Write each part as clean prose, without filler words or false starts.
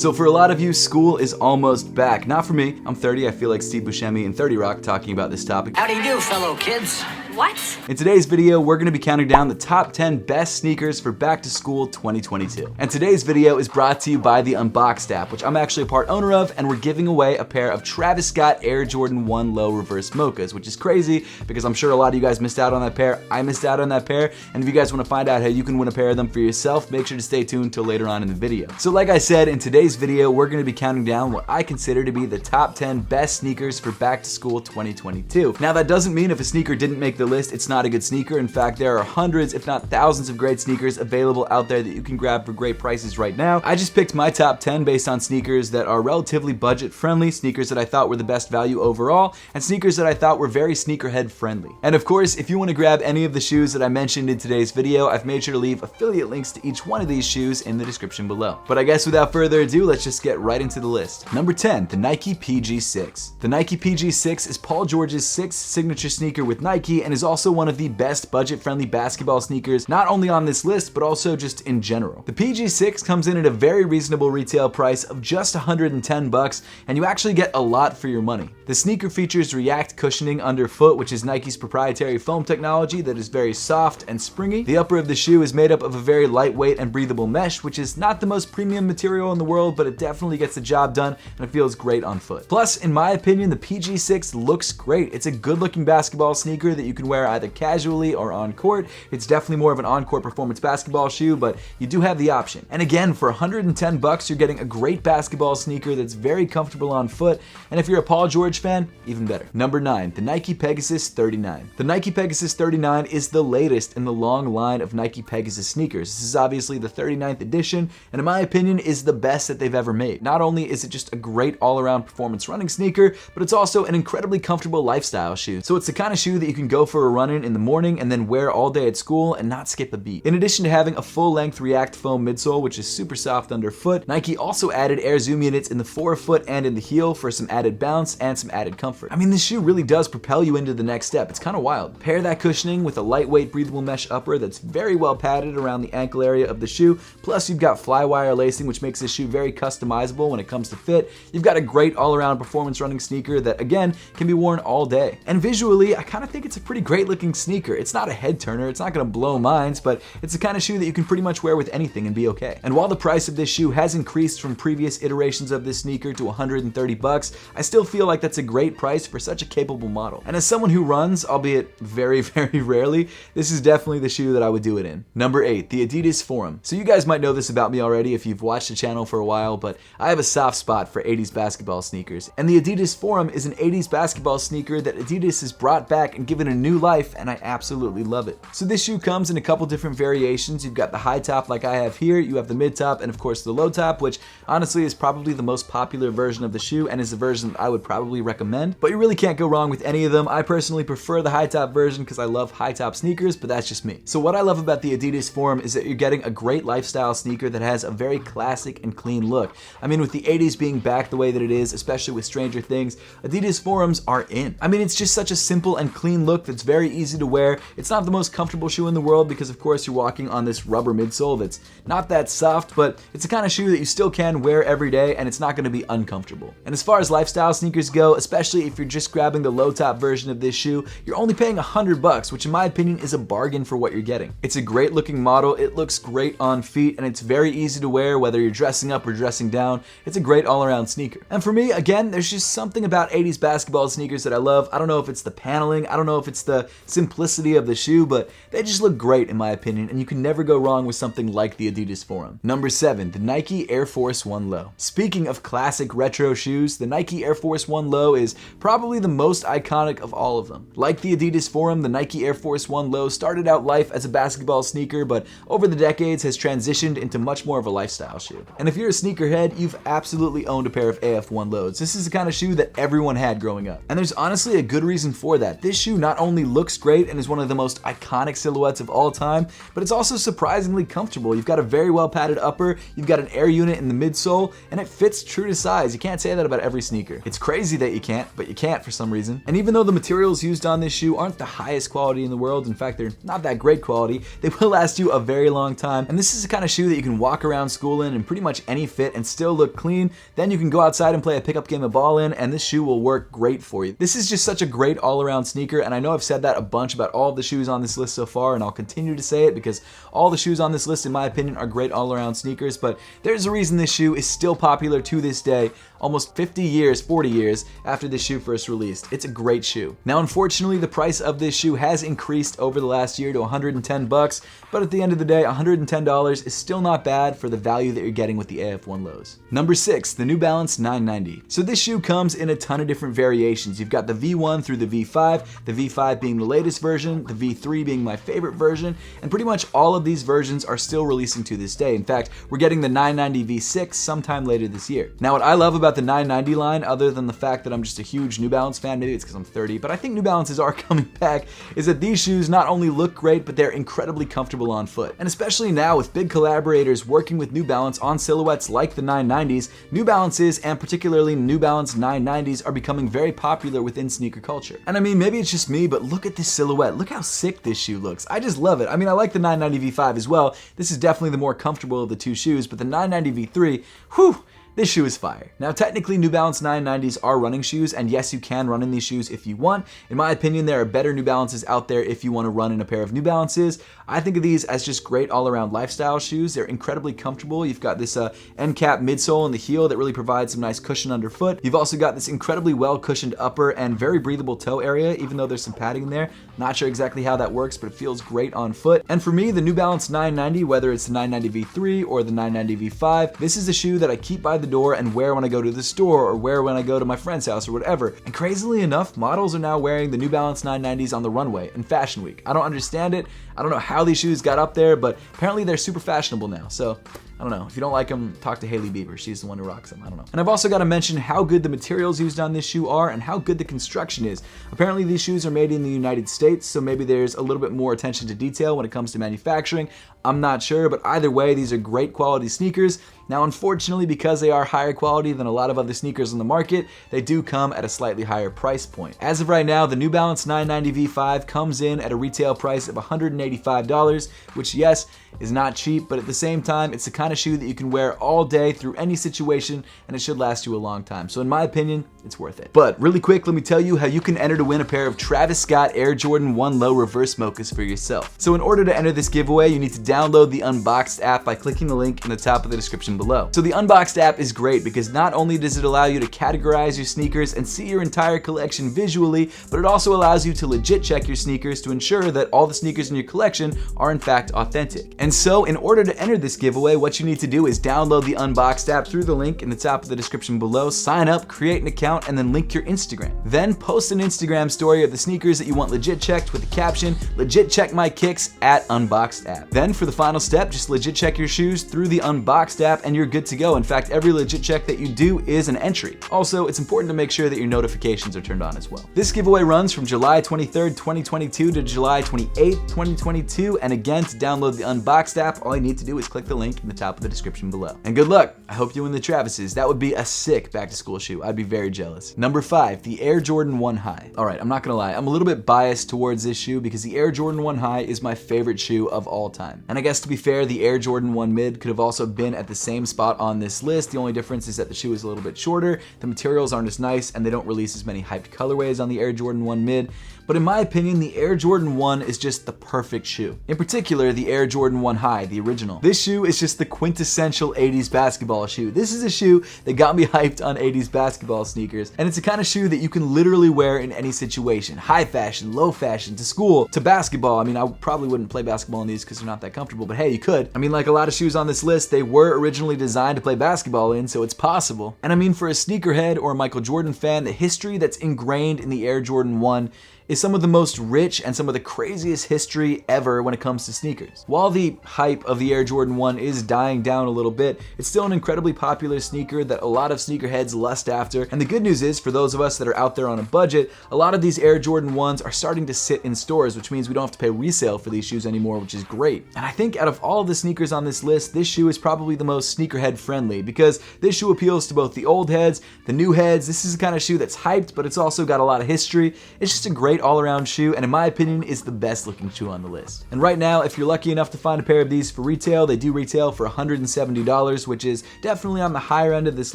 So for a lot of you, school is almost back. Not for me. I'm 30. I feel like Steve Buscemi in 30 Rock talking about this topic. How do you do, fellow kids? What? In today's video, we're going to be counting down the top 10 best sneakers for back to school 2022. And today's video is brought to you by the Unboxed app, which I'm actually a part owner of, and we're giving away a pair of Travis Scott Air Jordan 1 Low Reverse Mochas, which is crazy because I'm sure a lot of you guys missed out on that pair. I missed out on that pair, and if you guys want to find out how you can win a pair of them for yourself, make sure to stay tuned till later on in the video. So like I said, in today's video, we're going to be counting down what I consider to be the top 10 best sneakers for back to school 2022. Now that doesn't mean if a sneaker didn't make the list, it's not a good sneaker. In fact, there are hundreds, if not thousands of great sneakers available out there that you can grab for great prices right now. I just picked my top 10 based on sneakers that are relatively budget friendly, sneakers that I thought were the best value overall, and sneakers that I thought were very sneakerhead friendly. And of course, if you want to grab any of the shoes that I mentioned in today's video, I've made sure to leave affiliate links to each one of these shoes in the description below. But I guess without further ado, let's just get right into the list. Number 10, the Nike PG6. The Nike PG6 is Paul George's sixth signature sneaker with Nike and is also one of the best budget-friendly basketball sneakers, not only on this list, but also just in general. The PG6 comes in at a very reasonable retail price of just $110, and you actually get a lot for your money. The sneaker features React cushioning underfoot, which is Nike's proprietary foam technology that is very soft and springy. The upper of the shoe is made up of a very lightweight and breathable mesh, which is not the most premium material in the world, but it definitely gets the job done, and it feels great on foot. Plus, in my opinion, the PG6 looks great. It's a good-looking basketball sneaker that you can wear either casually or on court. It's definitely more of an on-court performance basketball shoe, but you do have the option. And again, for $110, you're getting a great basketball sneaker that's very comfortable on foot, and if you're a Paul George fan, even better. Number 9, the Nike Pegasus 39. The Nike Pegasus 39 is the latest in the long line of Nike Pegasus sneakers. This is obviously the 39th edition, and in my opinion, is the best that they've ever made. Not only is it just a great all-around performance running sneaker, but it's also an incredibly comfortable lifestyle shoe. So it's the kind of shoe that you can go for a run in the morning and then wear all day at school and not skip a beat. In addition to having a full-length React foam midsole, which is super soft underfoot, Nike also added air zoom units in the forefoot and in the heel for some added bounce and some added comfort. I mean, this shoe really does propel you into the next step. It's kind of wild. Pair that cushioning with a lightweight breathable mesh upper that's very well padded around the ankle area of the shoe, plus you've got flywire lacing, which makes this shoe very customizable when it comes to fit. You've got a great all-around performance running sneaker that, again, can be worn all day. And visually, I kind of think it's a pretty great looking sneaker. It's not a head turner, it's not going to blow minds, but it's the kind of shoe that you can pretty much wear with anything and be okay. And while the price of this shoe has increased from previous iterations of this sneaker to $130, I still feel like that's a great price for such a capable model. And as someone who runs, albeit very, very rarely, this is definitely the shoe that I would do it in. Number 8, the Adidas Forum. So you guys might know this about me already if you've watched the channel for a while, but I have a soft spot for 80s basketball sneakers. And the Adidas Forum is an 80s basketball sneaker that Adidas has brought back and given a new life, and I absolutely love it. So this shoe comes in a couple different variations. You've got the high top like I have here, you have the mid top, and of course the low top, which honestly is probably the most popular version of the shoe and is the version that I would probably recommend. But you really can't go wrong with any of them. I personally prefer the high top version because I love high top sneakers, but that's just me. So what I love about the Adidas Forum is that you're getting a great lifestyle sneaker that has a very classic and clean look. I mean, with the 80s being back the way that it is, especially with Stranger Things, Adidas Forums are in. I mean, it's just such a simple and clean look that's very easy to wear. It's not the most comfortable shoe in the world because of course you're walking on this rubber midsole that's not that soft, but it's the kind of shoe that you still can wear every day and it's not going to be uncomfortable. And as far as lifestyle sneakers go, especially if you're just grabbing the low top version of this shoe, you're only paying $100, which in my opinion is a bargain for what you're getting. It's a great looking model, it looks great on feet, and it's very easy to wear whether you're dressing up or dressing down. It's a great all-around sneaker. And for me, again, there's just something about 80s basketball sneakers that I love. I don't know if it's the paneling, I don't know if it's the simplicity of the shoe, but they just look great in my opinion, and you can never go wrong with something like the Adidas Forum. Number 7, the Nike Air Force 1 Low. Speaking of classic retro shoes, the Nike Air Force 1 Low is probably the most iconic of all of them. Like the Adidas Forum, the Nike Air Force 1 Low started out life as a basketball sneaker, but over the decades has transitioned into much more of a lifestyle shoe. And if you're a sneakerhead, you've absolutely owned a pair of AF1 Lows. This is the kind of shoe that everyone had growing up. And there's honestly a good reason for that. This shoe not only only looks great and is one of the most iconic silhouettes of all time, but it's also surprisingly comfortable. You've got a very well padded upper, you've got an air unit in the midsole, and it fits true to size. You can't say that about every sneaker. It's crazy that you can't, but you can't for some reason. And even though the materials used on this shoe aren't the highest quality in the world, in fact, they're not that great quality, they will last you a very long time. And this is the kind of shoe that you can walk around school in pretty much any fit and still look clean. Then you can go outside and play a pickup game of ball in, and this shoe will work great for you. This is just such a great all-around sneaker, and I know I've said that a bunch about all of the shoes on this list so far, and I'll continue to say it because all the shoes on this list, in my opinion, are great all-around sneakers, but there's a reason this shoe is still popular to this day, almost 40 years after this shoe first released. It's a great shoe. Now, unfortunately, the price of this shoe has increased over the last year to $110, but at the end of the day, $110 is still not bad for the value that you're getting with the AF1 lows. Number 6, the New Balance 990. So this shoe comes in a ton of different variations. You've got the V1 through the V5, the V5 being the latest version, the V3 being my favorite version, and pretty much all of these versions are still releasing to this day. In fact, we're getting the 990 V6 sometime later this year. Now, what I love about the 990 line, other than the fact that I'm just a huge New Balance fan, maybe it's because I'm 30, but I think New Balances are coming back, is that these shoes not only look great, but they're incredibly comfortable on foot. And especially now with big collaborators working with New Balance on silhouettes like the 990s, New Balances, and particularly New Balance 990s, are becoming very popular within sneaker culture. And I mean, maybe it's just me, but look at this silhouette. Look how sick this shoe looks. I just love it. I mean, I like the 990 V5 as well. This is definitely the more comfortable of the two shoes, but the 990 V3, whew, this shoe is fire. Now, technically, New Balance 990s are running shoes, and yes, you can run in these shoes if you want. In my opinion, there are better New Balances out there if you want to run in a pair of New Balances. I think of these as just great all-around lifestyle shoes. They're incredibly comfortable. You've got this end cap midsole in the heel that really provides some nice cushion underfoot. You've also got this incredibly well-cushioned upper and very breathable toe area, even though there's some padding in there. Not sure exactly how that works, but it feels great on foot. And for me, the New Balance 990, whether it's the 990 V3 or the 990 V5, this is a shoe that I keep by the door and wear when I go to the store or wear when I go to my friend's house or whatever. And crazily enough, models are now wearing the New Balance 990s on the runway in Fashion Week. I don't understand it. I don't know how these shoes got up there, but apparently they're super fashionable now. So I don't know. If you don't like them, talk to Hailey Bieber. She's the one who rocks them. I don't know. And I've also got to mention how good the materials used on this shoe are and how good the construction is. Apparently these shoes are made in the United States, so maybe there's a little bit more attention to detail when it comes to manufacturing. I'm not sure, but either way, these are great quality sneakers. Now, unfortunately, because they are higher quality than a lot of other sneakers on the market, they do come at a slightly higher price point. As of right now, the New Balance 990 V5 comes in at a retail price of $185, which, yes, is not cheap, but at the same time, it's the kind of shoe that you can wear all day through any situation, and it should last you a long time. So in my opinion, it's worth it. But really quick, let me tell you how you can enter to win a pair of Travis Scott Air Jordan 1 Low Reverse Mochas for yourself. So in order to enter this giveaway, you need to download the Unboxed app by clicking the link in the top of the description below. So the Unboxed app is great because not only does it allow you to categorize your sneakers and see your entire collection visually, but it also allows you to legit check your sneakers to ensure that all the sneakers in your collection are in fact authentic. And so in order to enter this giveaway, what you need to do is download the Unboxed app through the link in the top of the description below, sign up, create an account, and then link your Instagram. Then post an Instagram story of the sneakers that you want legit checked with the caption, "Legit check my kicks at Unboxed app." Then for the final step, just legit check your shoes through the Unboxed app and you're good to go. In fact, every legit check that you do is an entry. Also, it's important to make sure that your notifications are turned on as well. This giveaway runs from July 23rd, 2022 to July 28th, 2022. And again, to download the Unboxed app, all you need to do is click the link in the top of the description below. And good luck. I hope you win the Travises. That would be a sick back to school shoe. I'd be very jealous. Number 5, the Air Jordan 1 High. All right, I'm not gonna lie. I'm a little bit biased towards this shoe because the Air Jordan 1 High is my favorite shoe of all time. And I guess to be fair, the Air Jordan 1 Mid could have also been at the same spot on this list. The only difference is that the shoe is a little bit shorter, the materials aren't as nice, and they don't release as many hyped colorways on the Air Jordan 1 Mid. But in my opinion, the Air Jordan 1 is just the perfect shoe. In particular, the Air Jordan 1 High, the original. This shoe is just the quintessential 80s basketball shoe. This is a shoe that got me hyped on 80s basketball sneakers. And it's the kind of shoe that you can literally wear in any situation. High fashion, low fashion, to school, to basketball. I mean, I probably wouldn't play basketball in these because they're not that comfortable, but hey, you could. I mean, like a lot of shoes on this list, they were originally originally designed to play basketball in, so it's possible. And I mean, for a sneakerhead or a Michael Jordan fan, the history that's ingrained in the Air Jordan 1 is some of the most rich and some of the craziest history ever when it comes to sneakers. While the hype of the Air Jordan 1 is dying down a little bit, it's still an incredibly popular sneaker that a lot of sneakerheads lust after. And the good news is, for those of us that are out there on a budget, a lot of these Air Jordan 1s are starting to sit in stores, which means we don't have to pay resale for these shoes anymore, which is great. And I think out of all of the sneakers on this list, this shoe is probably the most sneakerhead friendly, because this shoe appeals to both the old heads, the new heads. This is the kind of shoe that's hyped, but it's also got a lot of history. It's just a great all-around shoe, and in my opinion is the best looking shoe on the list. And right now, if you're lucky enough to find a pair of these for retail, they do retail for $170, which is definitely on the higher end of this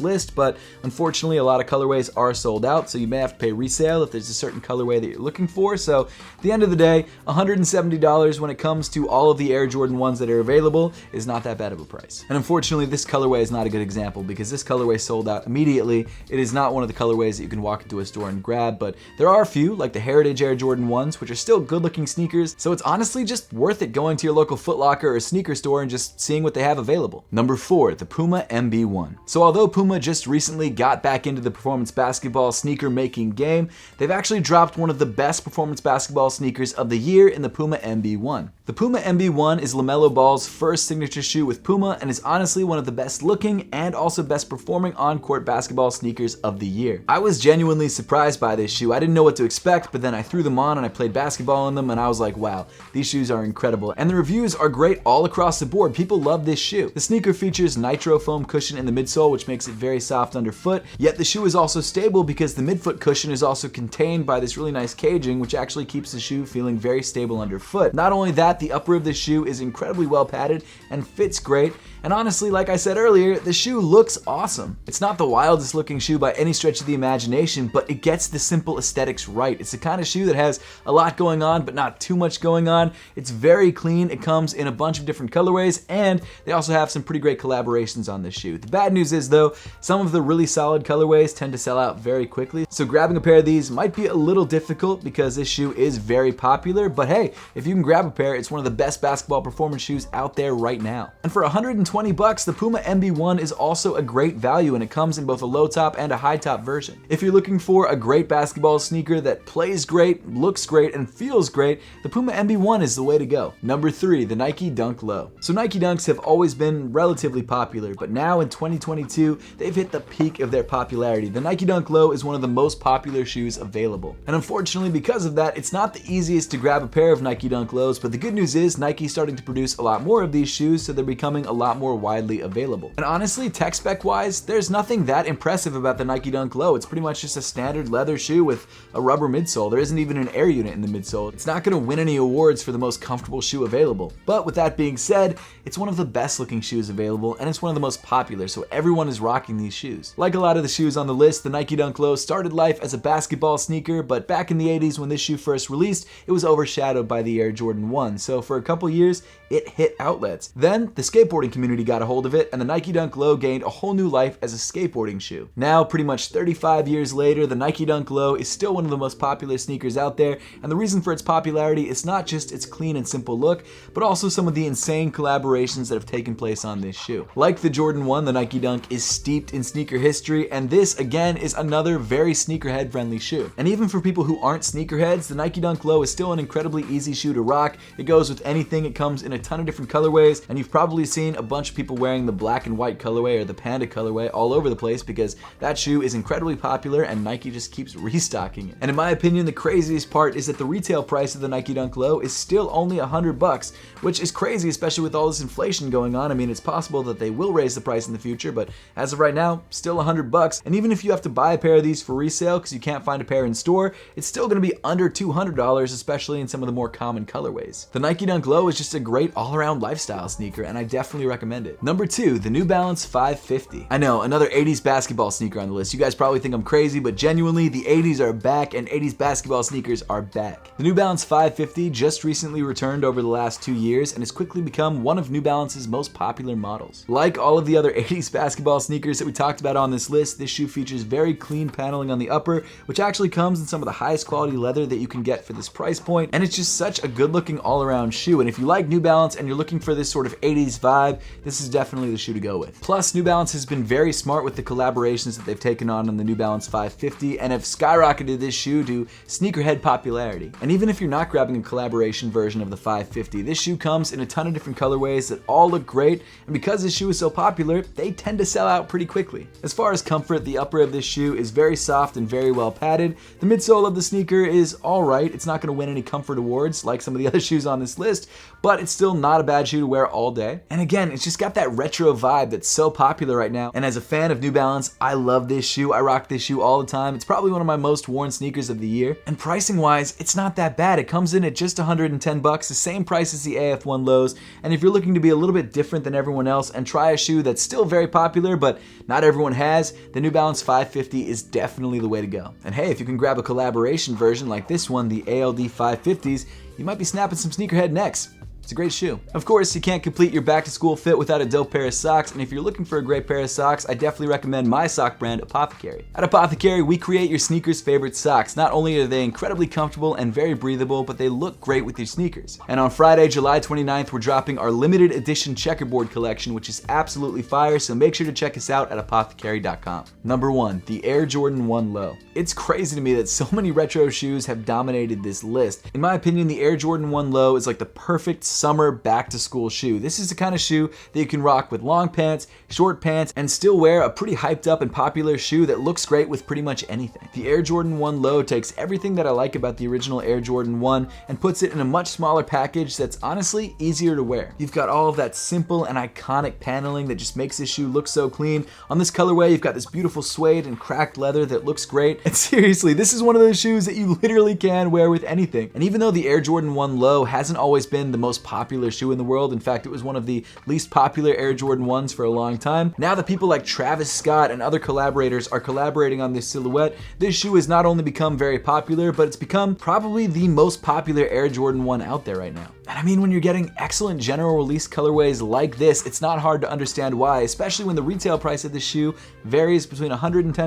list, but unfortunately a lot of colorways are sold out, so you may have to pay resale if there's a certain colorway that you're looking for. So at the end of the day, $170 when it comes to all of the Air Jordan 1s that are available is not that bad of a price. And unfortunately, this colorway is not a good example, because this colorway sold out immediately. It is not one of the colorways that you can walk into a store and grab, but there are a few, like the Heritage Air Jordan 1s, which are still good looking sneakers, so it's honestly just worth it going to your local Foot Locker or sneaker store and just seeing what they have available. Number 4, the Puma MB.1. So although Puma just recently got back into the performance basketball sneaker making game, they've actually dropped one of the best performance basketball sneakers of the year in the Puma MB.1. The Puma MB.1 is LaMelo Ball's first signature shoe with Puma, and is honestly one of the best looking and also best performing on-court basketball sneakers of the year. I was genuinely surprised by this shoe. I didn't know what to expect, but then I threw them on and I played basketball in them, and I was like, wow, these shoes are incredible. And the reviews are great all across the board. People love this shoe. The sneaker features nitro foam cushion in the midsole, which makes it very soft underfoot, yet the shoe is also stable because the midfoot cushion is also contained by this really nice caging, which actually keeps the shoe feeling very stable underfoot. Not only that, the upper of the shoe is incredibly well padded and fits great, and honestly, like I said earlier, the shoe looks awesome. It's not the wildest looking shoe by any stretch of the imagination, but it gets the simple aesthetics right. It's the kind of shoe that has a lot going on, but not too much going on. It's very clean. It comes in a bunch of different colorways, and they also have some pretty great collaborations on this shoe. The bad news is, though, some of the really solid colorways tend to sell out very quickly, so grabbing a pair of these might be a little difficult because this shoe is very popular, but hey, if you can grab a pair, it's one of the best basketball performance shoes out there right now. And for $120, the Puma MB.1 is also a great value, and it comes in both a low top and a high top version. If you're looking for a great basketball sneaker that plays great, looks great, and feels great, the Puma MB.1 is the way to go. Number 3, the Nike Dunk Low. So Nike Dunks have always been relatively popular, but now in 2022, they've hit the peak of their popularity. The Nike Dunk Low is one of the most popular shoes available. And unfortunately, because of that, it's not the easiest to grab a pair of Nike Dunk Lows, but the good news is Nike's starting to produce a lot more of these shoes, so they're becoming a lot more widely available. And honestly, tech spec wise, there's nothing that impressive about the Nike Dunk Low. It's pretty much just a standard leather shoe with a rubber midsole. There isn't even an air unit in the midsole. It's not going to win any awards for the most comfortable shoe available. But with that being said, it's one of the best looking shoes available, and it's one of the most popular, so everyone is rocking these shoes. Like a lot of the shoes on the list, the Nike Dunk Low started life as a basketball sneaker, but back in the 80s when this shoe first released, it was overshadowed by the Air Jordan 1. So for a couple years, it hit outlets. Then the skateboarding community got a hold of it, and the Nike Dunk Low gained a whole new life as a skateboarding shoe. Now, pretty much 35 years later, the Nike Dunk Low is still one of the most popular sneakers out there, and the reason for its popularity is not just its clean and simple look, but also some of the insane collaborations that have taken place on this shoe. Like the Jordan 1, the Nike Dunk is steeped in sneaker history, and this, again, is another very sneakerhead friendly shoe. And even for people who aren't sneakerheads, the Nike Dunk Low is still an incredibly easy shoe to rock. It goes with anything. It comes in a ton of different colorways, and you've probably seen a bunch of people wearing the black and white colorway or the panda colorway all over the place because that shoe is incredibly popular and Nike just keeps restocking it. And in my opinion, the craziest part is that the retail price of the Nike Dunk Low is still only $100, which is crazy, especially with all this inflation going on. I mean, it's possible that they will raise the price in the future, but as of right now, still $100. And even if you have to buy a pair of these for resale because you can't find a pair in store, it's still going to be under $200, especially in some of the more common colorways. The Nike Dunk Low is just a great all-around lifestyle sneaker, and I definitely recommend it. Number 2, the New Balance 550. I know, another 80s basketball sneaker on the list. You guys probably think I'm crazy, but genuinely, the 80s are back, and 80s basketball sneakers are back. The New Balance 550 just recently returned over the last 2 years and has quickly become one of New Balance's most popular models. Like all of the other 80s basketball sneakers that we talked about on this list, this shoe features very clean paneling on the upper, which actually comes in some of the highest quality leather that you can get for this price point, and it's just such a good looking all-around shoe. And if you like New Balance Balance and you're looking for this sort of 80s vibe, this is definitely the shoe to go with. Plus, New Balance has been very smart with the collaborations that they've taken on the New Balance 550 and have skyrocketed this shoe to sneakerhead popularity. And even if you're not grabbing a collaboration version of the 550, this shoe comes in a ton of different colorways that all look great, and because this shoe is so popular, they tend to sell out pretty quickly. As far as comfort, the upper of this shoe is very soft and very well padded. The midsole of the sneaker is alright. It's not going to win any comfort awards like some of the other shoes on this list, but it's still not a bad shoe to wear all day. And again, it's just got that retro vibe that's so popular right now. And as a fan of New Balance, I love this shoe. I rock this shoe all the time. It's probably one of my most worn sneakers of the year. And pricing wise, it's not that bad. It comes in at just $110, the same price as the AF1 lows. And if you're looking to be a little bit different than everyone else and try a shoe that's still very popular, but not everyone has, the New Balance 550 is definitely the way to go. And hey, if you can grab a collaboration version like this one, the ALD 550s, you might be snapping some sneakerhead necks. It's a great shoe. Of course, you can't complete your back to school fit without a dope pair of socks, and if you're looking for a great pair of socks, I definitely recommend my sock brand, Apothecary. At Apothecary, we create your sneakers' favorite socks. Not only are they incredibly comfortable and very breathable, but they look great with your sneakers. And on Friday, July 29th, we're dropping our limited edition checkerboard collection, which is absolutely fire, so make sure to check us out at apothecary.com. Number 1, the Air Jordan 1 Low. It's crazy to me that so many retro shoes have dominated this list. In my opinion, the Air Jordan 1 Low is like the perfect summer back to school shoe. This is the kind of shoe that you can rock with long pants, short pants, and still wear a pretty hyped up and popular shoe that looks great with pretty much anything. The Air Jordan 1 Low takes everything that I like about the original Air Jordan 1 and puts it in a much smaller package that's honestly easier to wear. You've got all of that simple and iconic paneling that just makes this shoe look so clean. On this colorway, you've got this beautiful suede and cracked leather that looks great. And seriously, this is one of those shoes that you literally can wear with anything. And even though the Air Jordan 1 Low hasn't always been the most popular shoe in the world, in fact, it was one of the least popular Air Jordan 1s for a long time, now that people like Travis Scott and other collaborators are collaborating on this silhouette, this shoe has not only become very popular, but it's become probably the most popular Air Jordan 1 out there right now. And I mean, when you're getting excellent general release colorways like this, it's not hard to understand why, especially when the retail price of this shoe varies between $110 and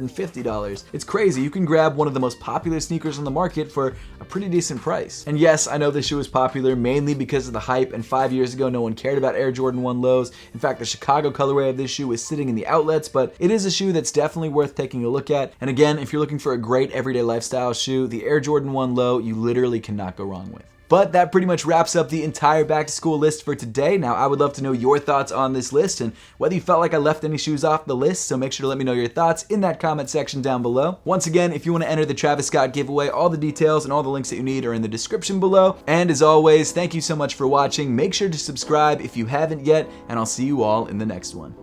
$150. It's crazy. You can grab one of the most popular sneakers on the market for a pretty decent price. And yes, I know this shoe is popular mainly because of the hype, and 5 years ago no one cared about Air Jordan 1 Lows. In fact, the Chicago colorway of this shoe is sitting in the outlets, but it is a shoe that's definitely worth taking a look at. And again, if you're looking for a great everyday lifestyle shoe, the Air Jordan 1 Low you literally cannot go wrong with. But that pretty much wraps up the entire back to school list for today. Now, I would love to know your thoughts on this list and whether you felt like I left any shoes off the list, so make sure to let me know your thoughts in that comment section down below. Once again, if you want to enter the Travis Scott giveaway, all the details and all the links that you need are in the description below. And as always, thank you so much for watching. Make sure to subscribe if you haven't yet, and I'll see you all in the next one.